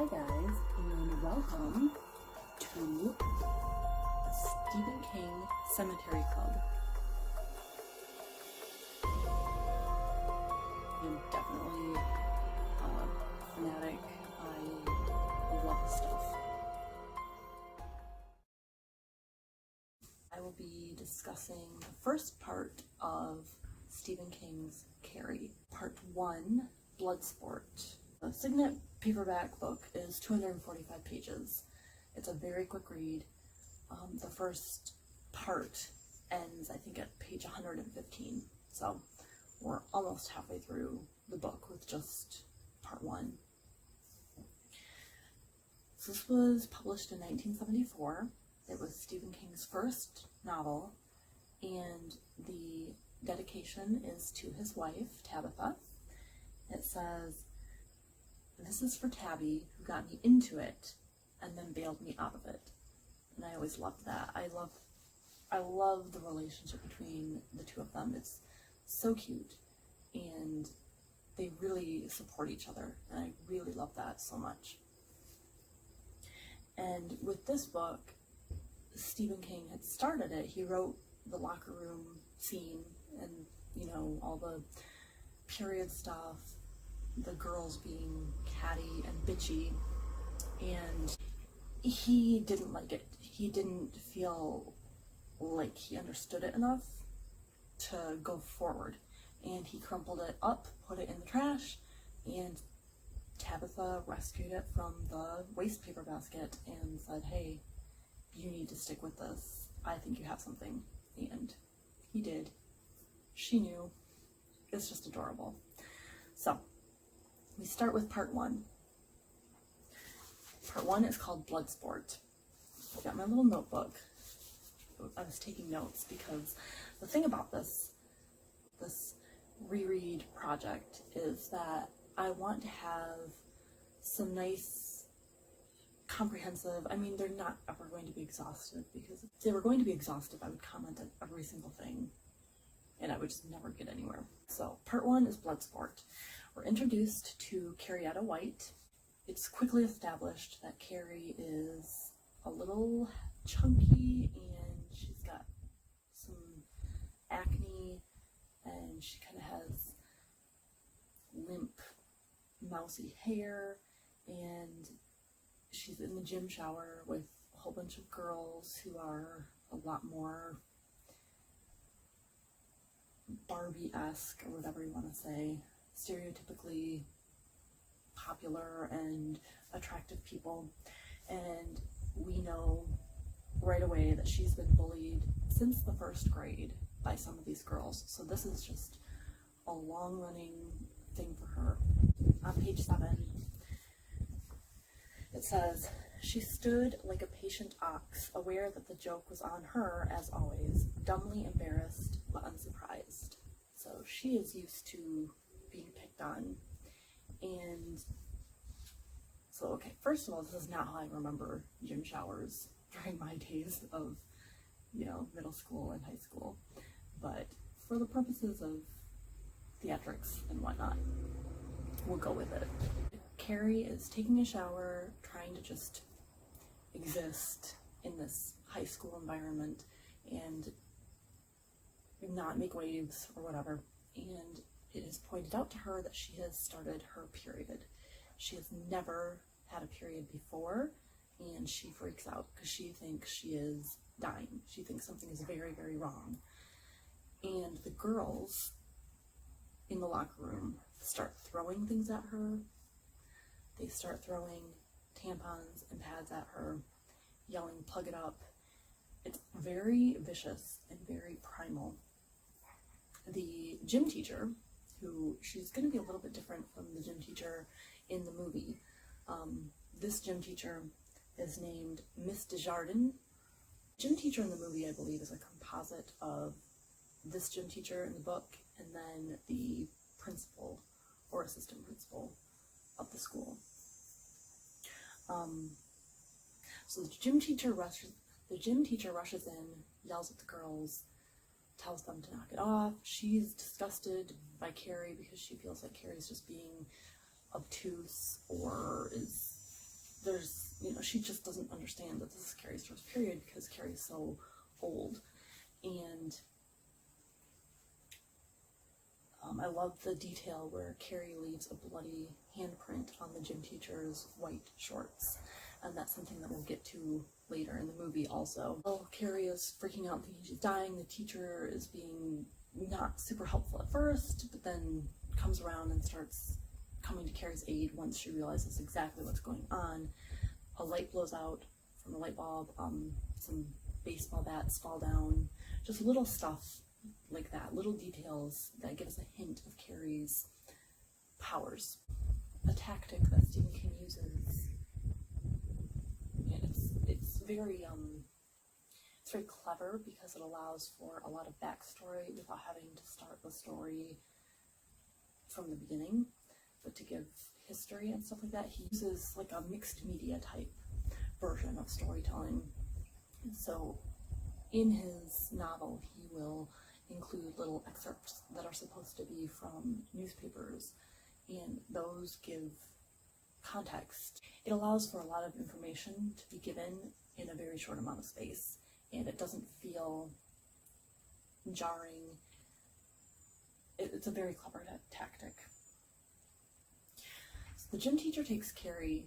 Hi guys, and welcome to the Stephen King Sematary Club. I'm definitely a fanatic. I love this stuff. I will be discussing the first part of Stephen King's Carrie. Part 1, Bloodsport. The Signet paperback book is 245 pages. It's a very quick read. The first part ends, I think, at page 115. So we're almost halfway through the book with just part 1. So this was published in 1974. It was Stephen King's first novel, and the dedication is to his wife, Tabitha. It says, "This is for Tabby, who got me into it and then bailed me out of it." And I always loved that. I love the relationship between the two of them. It's so cute, and they really support each other, and I really love that so much. And with this book, Stephen King had started it. He wrote the locker room scene and, all the period stuff, the girls being catty and bitchy, and he didn't like it. He didn't feel like he understood it enough to go forward, and he crumpled it up, put it in the trash, and Tabitha rescued it from the waste paper basket and said, "Hey, you need to stick with this. I think you have something." And he did. She knew. It's just adorable. So we start with part 1. Part 1 is called Bloodsport. I got my little notebook. I was taking notes because the thing about this reread project is that I want to have some nice, comprehensive, they're not ever going to be exhaustive, because if they were going to be exhaustive, I would comment on every single thing and I would just never get anywhere. So part 1 is Bloodsport. We're introduced to Carrie White. It's quickly established that Carrie is a little chunky and she's got some acne and she kind of has limp, mousy hair, and she's in the gym shower with a whole bunch of girls who are a lot more Barbie-esque, or whatever you want to say, stereotypically popular and attractive people. And we know right away that she's been bullied since the first grade by some of these girls. So this is just a long-running thing for her. On page 7, it says, "She stood like a patient ox, aware that the joke was on her, as always, dumbly embarrassed but unsurprised." So she is used to being picked on. And so, okay, first of all, this is not how I remember gym showers during my days of, middle school and high school. But for the purposes of theatrics and whatnot, we'll go with it. Carrie is taking a shower, trying to just exist in this high school environment and not make waves or whatever. And it is pointed out to her that she has started her period. She has never had a period before, and she freaks out because she thinks she is dying. She thinks something is very, very wrong. And the girls in the locker room start throwing things at her. They start throwing tampons and pads at her, yelling, "Plug it up." It's very vicious and very primal. The gym teacher, who she's going to be a little bit different from the gym teacher in the movie. This gym teacher is named Miss Desjardins. Gym teacher in the movie, I believe, is a composite of this gym teacher in the book and then the principal or assistant principal of the school. So the gym teacher rushes in, yells at the girls, tells them to knock it off. She's disgusted by Carrie because she feels like Carrie's just being obtuse or is there's, she just doesn't understand that this is Carrie's first period because Carrie's so old. And I love the detail where Carrie leaves a bloody handprint on the gym teacher's white shorts. And that's something that we'll get to later in the movie also. Well, Carrie is freaking out thinking she's dying. The teacher is being not super helpful at first, but then comes around and starts coming to Carrie's aid once she realizes exactly what's going on. A light blows out from a light bulb, some baseball bats fall down, just little stuff like that, little details that give us a hint of Carrie's powers. A tactic that Stephen King uses, and it's very clever because it allows for a lot of backstory without having to start the story from the beginning, but to give history and stuff like that. He uses like a mixed media type version of storytelling. So in his novel, he will include little excerpts that are supposed to be from newspapers, and those give context. It allows for a lot of information to be given in a very short amount of space, and it doesn't feel jarring. It's a very clever tactic. So the gym teacher takes Carrie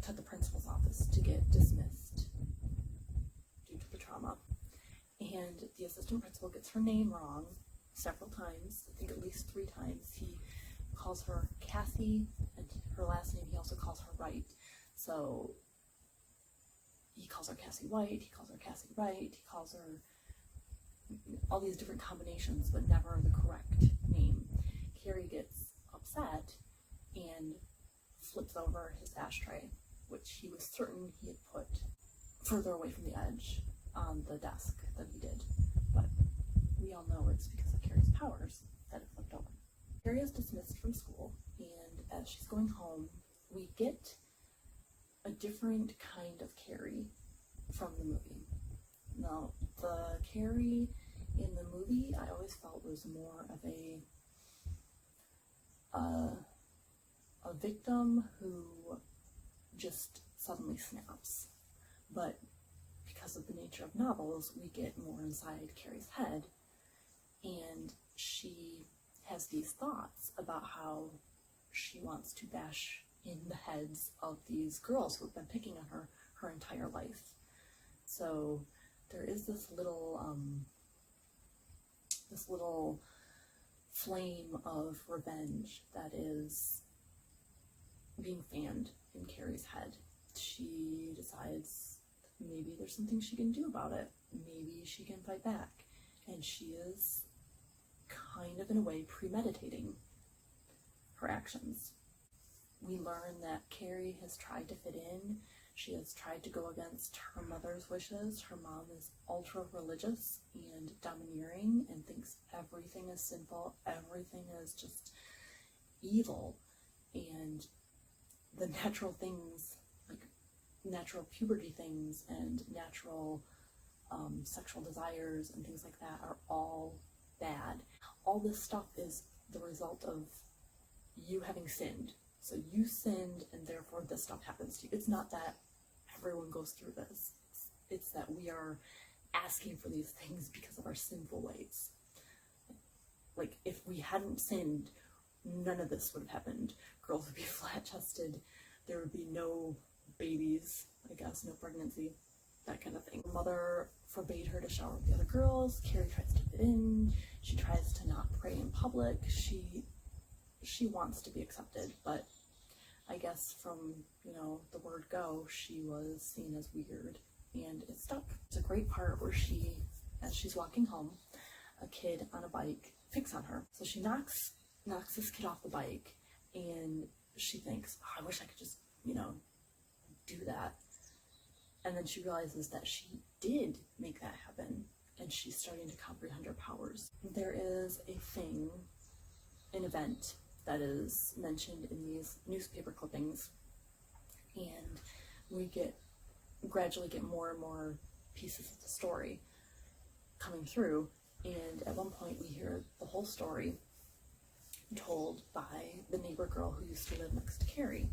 to the principal's office to get dismissed due to the trauma, and the assistant principal gets her name wrong several times, I think at least 3 times. He calls her Cassie, and her last name he also calls her Wright. So he calls her Cassie White, he calls her Cassie Wright, he calls her all these different combinations, but never the correct name. Carrie gets upset and flips over his ashtray, which he was certain he had put further away from the edge on the desk than he did. But we all know it's because of Carrie's powers that it flipped over. Carrie is dismissed from school, and as she's going home, we get a different kind of Carrie from the movie. Now, the Carrie in the movie I always felt was more of a victim who just suddenly snaps. But because of the nature of novels, we get more inside Carrie's head, and she has these thoughts about how she wants to bash in the heads of these girls who have been picking on her entire life. So there is this little flame of revenge that is being fanned in Carrie's head. She decides maybe there's something she can do about it. Maybe she can fight back. And she is kind of, in a way, premeditating her actions. We learn that Carrie has tried to fit in. She has tried to go against her mother's wishes. Her mom is ultra-religious and domineering and thinks everything is sinful, everything is just evil. And the natural things, like natural puberty things and natural sexual desires and things like that, are all bad. All this stuff is the result of you having sinned. So you sinned, and therefore this stuff happens to you. It's not that everyone goes through this. It's that we are asking for these things because of our sinful ways. Like, if we hadn't sinned, none of this would have happened. Girls would be flat-chested. There would be no babies, I guess, no pregnancy, that kind of thing. Her mother forbade her to shower with the other girls. Carrie tries to fit in. She tries to not pray in public. She wants to be accepted, but I guess from, the word go, she was seen as weird, and it stuck. It's a great part where as she's walking home, a kid on a bike picks on her. So she knocks this kid off the bike, and she thinks, oh, I wish I could just, do that. And then she realizes that she did make that happen, and she's starting to comprehend her powers. There is an event that is mentioned in these newspaper clippings, and we gradually get more and more pieces of the story coming through, and at one point we hear the whole story told by the neighbor girl who used to live next to Carrie.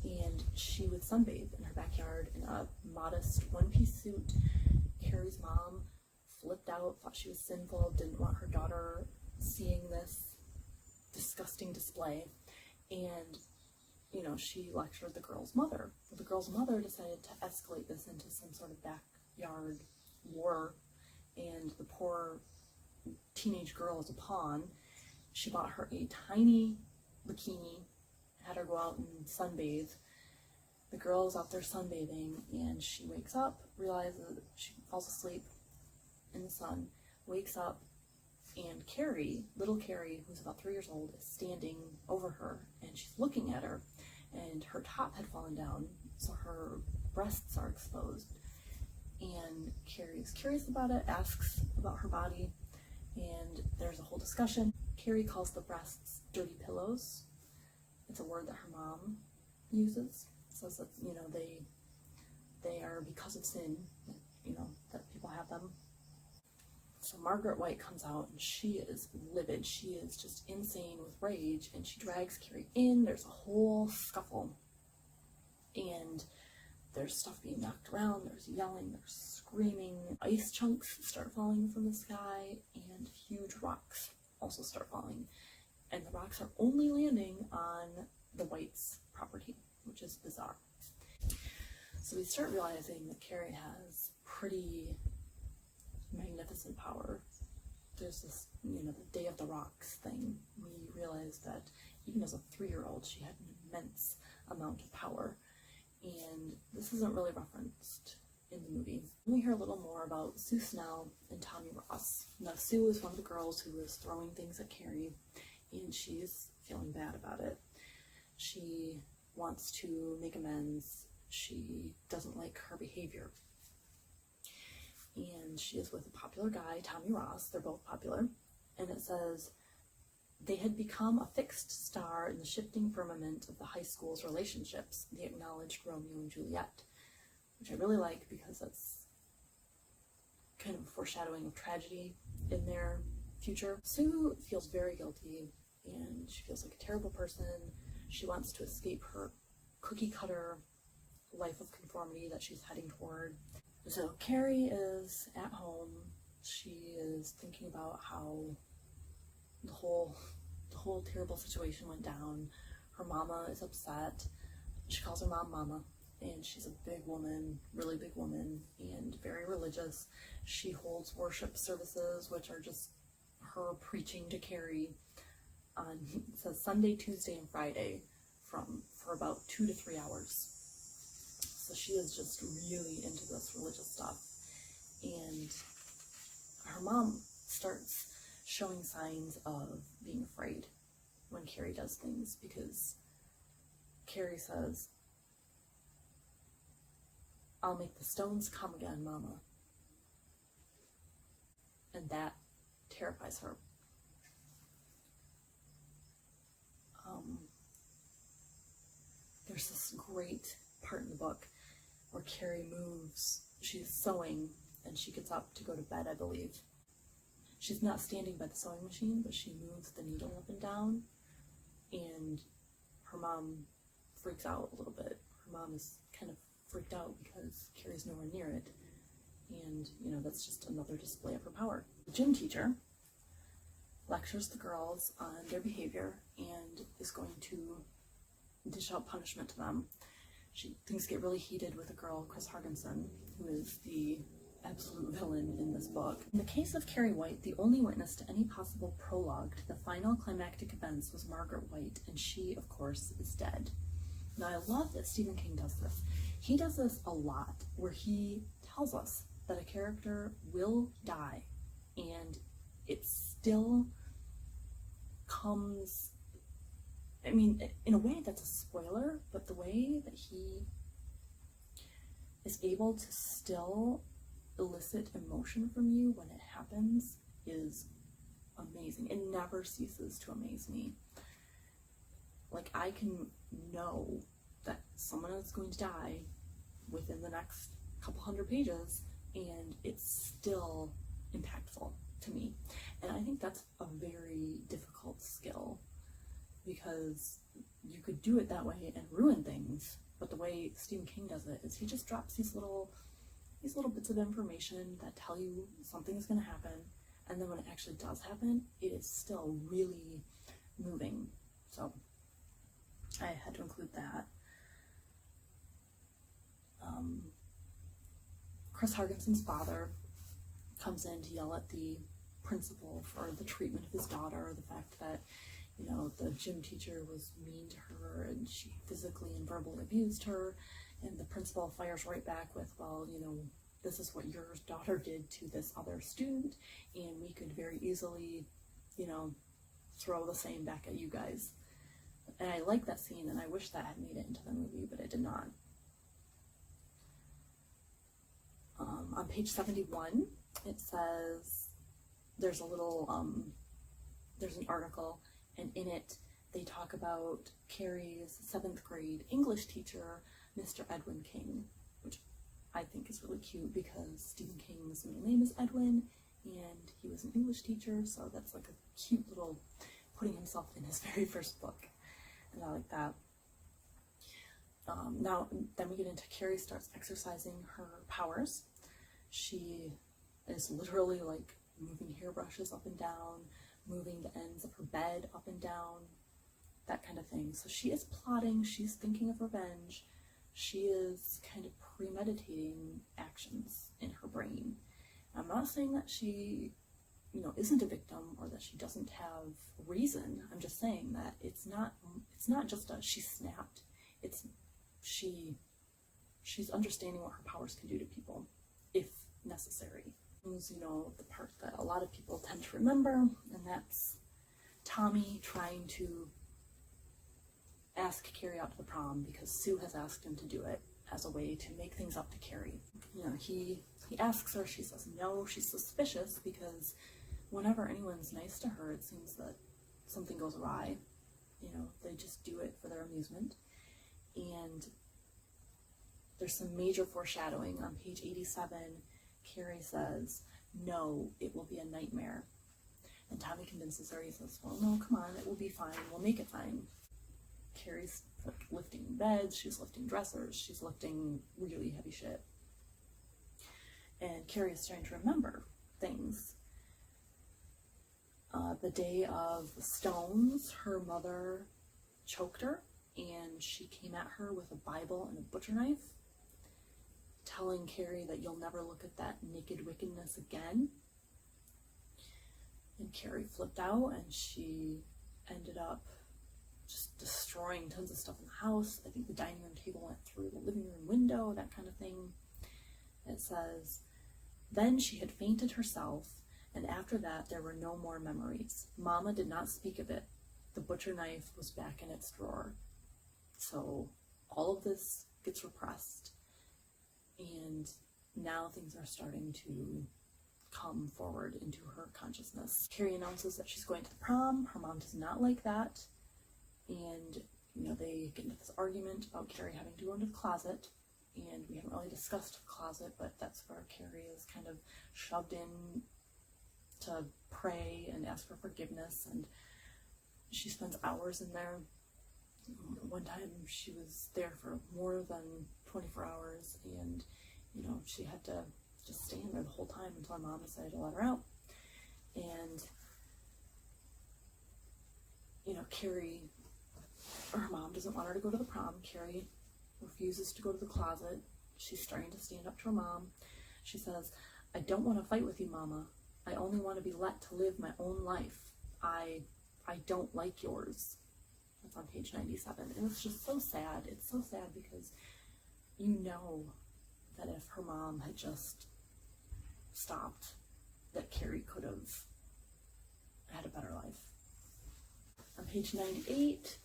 and she would sunbathe in her backyard in a modest one-piece suit. Carrie's mom flipped out, thought she was sinful, didn't want her daughter seeing this disgusting display, and she lectured the girl's mother. The girl's mother decided to escalate this into some sort of backyard war, and the poor teenage girl as a pawn. She bought her a tiny bikini, had her go out and sunbathe. The girl's out there sunbathing, and she wakes up, realizes she falls asleep in the sun, wakes up, and Carrie, little Carrie, who's about 3 years old, is standing over her, and she's looking at her, and her top had fallen down, so her breasts are exposed. And Carrie's curious about it, asks about her body, and there's a whole discussion. Carrie calls the breasts dirty pillows. It's a word that her mom uses. Says that, they are because of sin, that people have them. So Margaret White comes out, and she is livid. She is just insane with rage, and she drags Carrie in. There's a whole scuffle, and there's stuff being knocked around, there's yelling, there's screaming. Ice chunks start falling from the sky, and huge rocks also start falling. And the rocks are only landing on the White's property, which is bizarre. So we start realizing that Carrie has pretty magnificent power. There's this, the Day of the Rocks thing. We realized that even as a 3-year-old, she had an immense amount of power. And this isn't really referenced in the movie. We hear a little more about Sue Snell and Tommy Ross. Now, Sue is one of the girls who was throwing things at Carrie, and she's feeling bad about it. She wants to make amends. She doesn't like her behavior. And she is with a popular guy, Tommy Ross. They're both popular. And it says, they had become a fixed star in the shifting firmament of the high school's relationships, the acknowledged Romeo and Juliet, which I really like because that's kind of a foreshadowing of tragedy in their future. Sue feels very guilty, and she feels like a terrible person. She wants to escape her cookie-cutter life of conformity that she's heading toward. So Carrie is at home. She is thinking about how the whole terrible situation went down. Her mama is upset. She calls her mom Mama, and she's a big woman, really big woman, and very religious. She holds worship services, which are just her preaching to Carrie on, it says Sunday, Tuesday, and Friday for about 2 to 3 hours. So she is just really into this religious stuff. And her mom starts showing signs of being afraid when Carrie does things, because Carrie says, "I'll make the stones come again, Mama." And that terrifies her. There's this great part in the book where Carrie moves. She's sewing, and she gets up to go to bed, I believe. She's not standing by the sewing machine, but she moves the needle up and down, and her mom freaks out a little bit. Her mom is kind of freaked out because Carrie's nowhere near it, and that's just another display of her power. The gym teacher lectures the girls on their behavior and is going to dish out punishment to them. Things get really heated with a girl, Chris Hargensen, who is the absolute villain in this book. In the case of Carrie White, the only witness to any possible prologue to the final climactic events was Margaret White, and she, of course, is dead. Now, I love that Stephen King does this. He does this a lot, where he tells us that a character will die, and it still comes, in a way that's a spoiler, but the way that he is able to still elicit emotion from you when it happens is amazing. It never ceases to amaze me. Like, I can know that someone is going to die within the next couple hundred pages, and it's still impactful to me. And I think that's a very difficult skill, because you could do it that way and ruin things, but the way Stephen King does it is he just drops these little bits of information that tell you something is going to happen, and then when it actually does happen, it is still really moving. So I had to include that. Chris Hargenson's father comes in to yell at the principal for the treatment of his daughter, the fact that, you know, the gym teacher was mean to her and she physically and verbally abused her, and the principal fires right back with, well, you know, this is what your daughter did to this other student, and we could very easily, you know, throw the same back at you guys. And I like that scene, and I wish that had made it into the movie, but it did not. On page 71, it says, there's a little, there's an article, and in it, they talk about Carrie's 7th grade English teacher, Mr. Edwin King, which I think is really cute because Stephen King's middle name is Edwin, and he was an English teacher, so that's like a cute little putting himself in his very first book, and I like that. Now, then we get into Carrie starts exercising her powers. She is literally like moving hairbrushes up and down, moving the ends of her bed up and down, that kind of thing. So she is plotting, she's thinking of revenge, she is kind of premeditating actions in her brain. I'm not saying that she, you know, isn't a victim or that she doesn't have reason. I'm just saying that it's not just a she snapped. It's she's understanding what her powers can do to people if necessary. You know, the part that a lot of people tend to remember, and that's Tommy trying to ask Carrie out to the prom because Sue has asked him to do it as a way to make things up to Carrie. You know, he asks her, she says no, she's suspicious because whenever anyone's nice to her, it seems that something goes awry. You know, they just do it for their amusement. And there's some major foreshadowing on page 87. Carrie says, no, it will be a nightmare. And Tommy convinces her, he says, well, no, come on, it will be fine, we'll make it fine. Carrie's like lifting beds, she's lifting dressers, she's lifting really heavy shit. And Carrie is starting to remember things. The day of the stones, her mother choked her, and she came at her with a Bible and a butcher knife, telling Carrie that you'll never look at that naked wickedness again. And Carrie flipped out, and she ended up just destroying tons of stuff in the house. I think the dining room table went through the living room window, that kind of thing. It says, then she had fainted herself, and after that there were no more memories. Mama did not speak of it. The butcher knife was back in its drawer. So all of this gets repressed, and now things are starting to come forward into her consciousness. Carrie announces that she's going to the prom. Her mom does not like that, and you know, they get into this argument about Carrie having to go into the closet, and we haven't really discussed the closet, but that's where Carrie is kind of shoved in to pray and ask for forgiveness, and she spends hours in there. One time she was there for more than 24 hours, and you know, she had to just stay in there the whole time until her mom decided to let her out. And you know, Carrie, her mom doesn't want her to go to the prom. Carrie refuses to go to the closet. She's starting to stand up to her mom. She says, I don't want to fight with you, Mama. I only want to be let to live my own life. I don't like yours. That's on page 97. And it's just so sad. It's so sad because you know that if her mom had just stopped, that Carrie could have had a better life. On page 98,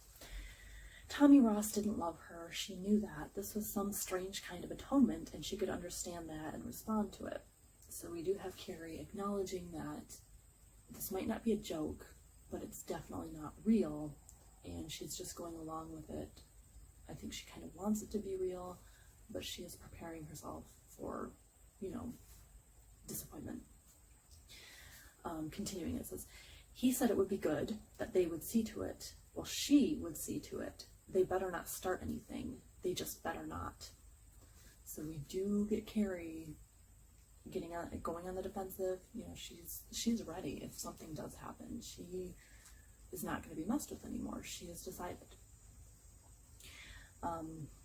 Tommy Ross didn't love her. She knew that. This was some strange kind of atonement, and she could understand that and respond to it. So we do have Carrie acknowledging that this might not be a joke, but it's definitely not real, and she's just going along with it. I think she kind of wants it to be real, but she is preparing herself for, you know, disappointment. Continuing, it says, he said it would be good, that they would see to it. Well, she would see to it they better not start anything. They just better not. So we do get Carrie going on the defensive. You know, she's ready if something does happen. She is not going to be messed with anymore. She has decided.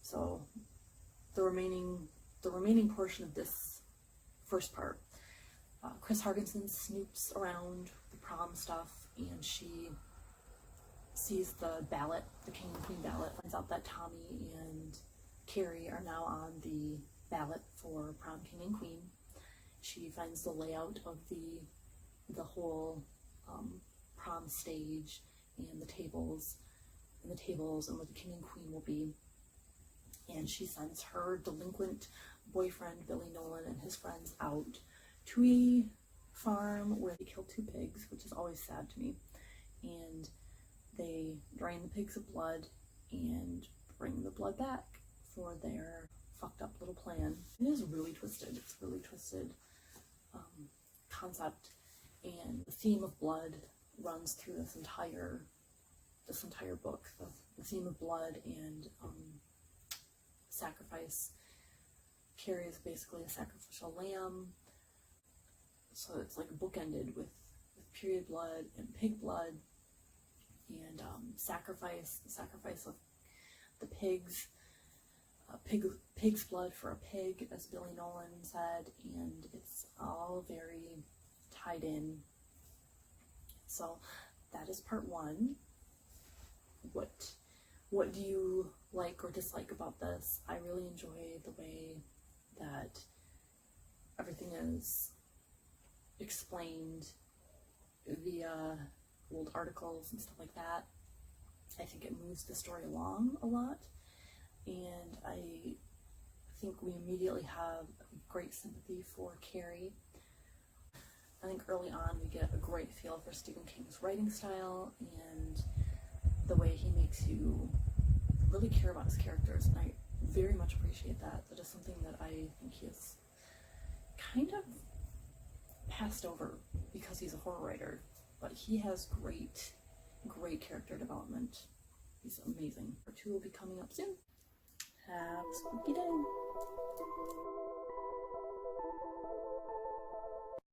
So the remaining portion of this first part, Chris Hargensen snoops around the prom stuff, and she sees the ballot, the king and queen ballot, finds out that Tommy and Carrie are now on the ballot for prom king and queen. She finds the layout of the whole prom stage and the tables and where the king and queen will be. And she sends her delinquent boyfriend, Billy Nolan, and his friends out to a farm where they kill 2 pigs, which is always sad to me. And they drain the pigs of blood and bring the blood back for their fucked up little plan. It is really twisted. It's a really twisted concept, and the theme of blood runs through this entire book. The theme of blood and sacrifice. Carrie is basically a sacrificial lamb, so it's like bookended with period blood and pig blood, and the sacrifice of the pigs, pig's blood for a pig, as Billy Nolan said, and it's all very tied in. So that is part 1. What do you like or dislike about this? I really enjoy the way that everything is explained via old articles and stuff like that. I think it moves the story along a lot, and I think we immediately have great sympathy for Carrie. I think early on we get a great feel for Stephen King's writing style and the way he makes you really care about his characters, and I very much appreciate that. That is something that I think he has kind of passed over because he's a horror writer, but he has great character development. He's amazing. Part 2 will be coming up soon. Have a spooky day.